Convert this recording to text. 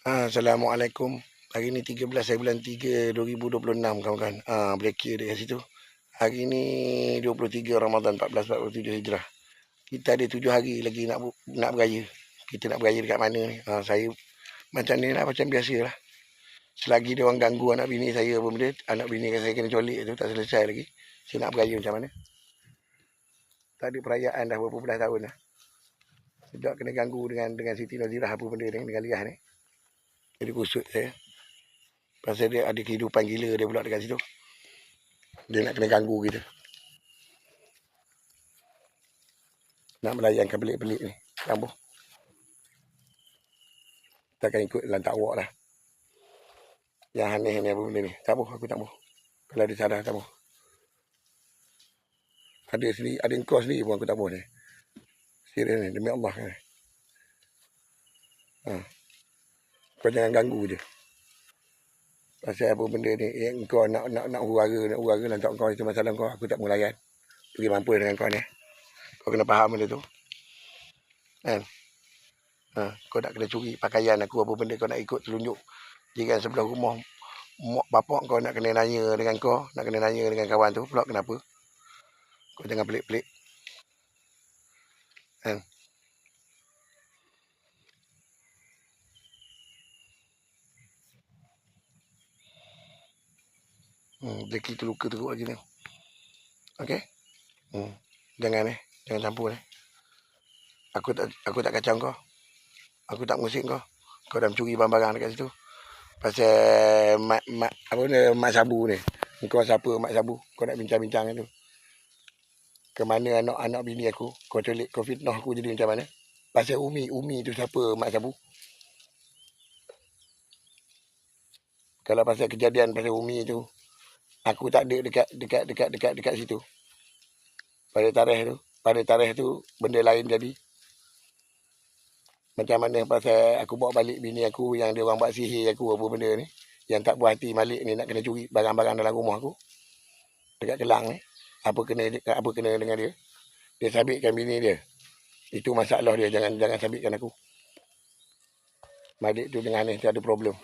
Assalamualaikum. Hari ni 13 bulan 3 2026 kawan-kawan. Breaker dia kat situ. Hari ni 23 Ramadan 1447 Hijrah. Kita ada 7 hari lagi nak beraya. Kita nak beraya dekat mana ni? Saya macam ni lah, macam biasa lah. Selagi dia orang ganggu anak bini saya apa benda, anak bini saya kena colik tu tak selesai lagi. Saya nak beraya macam mana? Tak ada perayaan dah berapa belas tahun dah. Sejak kena ganggu dengan Siti Nazirah apa benda dengan Liah ni. Jadi kusut saya. Pasal dia ada kehidupan gila dia pula dekat situ. Dia nak kena ganggu kita. Nak melayankan pelik-pelik ni. Sambung. Kita akan ikut dalam takwak lah. Yang aneh ni apa benda ni. Tak boleh, aku tak boleh. Kalau dia salah tak boleh. Ada sendiri, ada engkau sendiri pun aku tak boleh ni. Serius ni, demi Allah kan. Kau jangan ganggu je. Pasal apa benda ni, engkau nak hurara lantak kau itu masalah kau, aku tak melayan. Pergi mampu dengan kau ni. Kau kena faham benda tu. Kan? Kau nak kena curi pakaian aku apa benda kau nak ikut telunjuk jiran sebelah rumah. Mak bapak kau nak kena nanya dengan kau, nak kena nanya dengan kawan tu pula kenapa? Kau jangan pelik-pelik. Kan? Jeki terluka teruk lagi ni. Okey? Jangan jangan campur ni. Aku tak kacau kau. Aku tak mengusik kau. Kau dah mencuri barang-barang dekat situ. Pasal mak sabu ni. Kau siapa mak sabu? Kau nak bincang-bincang tu. Ke mana anak bini aku? Kau culik, kau fitnah aku jadi macam mana? Pasal Umi tu siapa mak sabu? Kalau pasal kejadian pasal Umi tu, aku tak ada dekat situ. Pada tarikh tu benda lain jadi. Macam mana pasal aku bawa balik bini aku yang dia orang buat sihir aku apa benda ni. Yang tak puas hati Malik ni nak kena curi barang-barang dalam rumah aku. Dekat Kelang ni. Apa kena dengan dia? Dia sabitkan bini dia. Itu masalah dia. Jangan sabitkan aku. Malik tu dengan ni ada problem.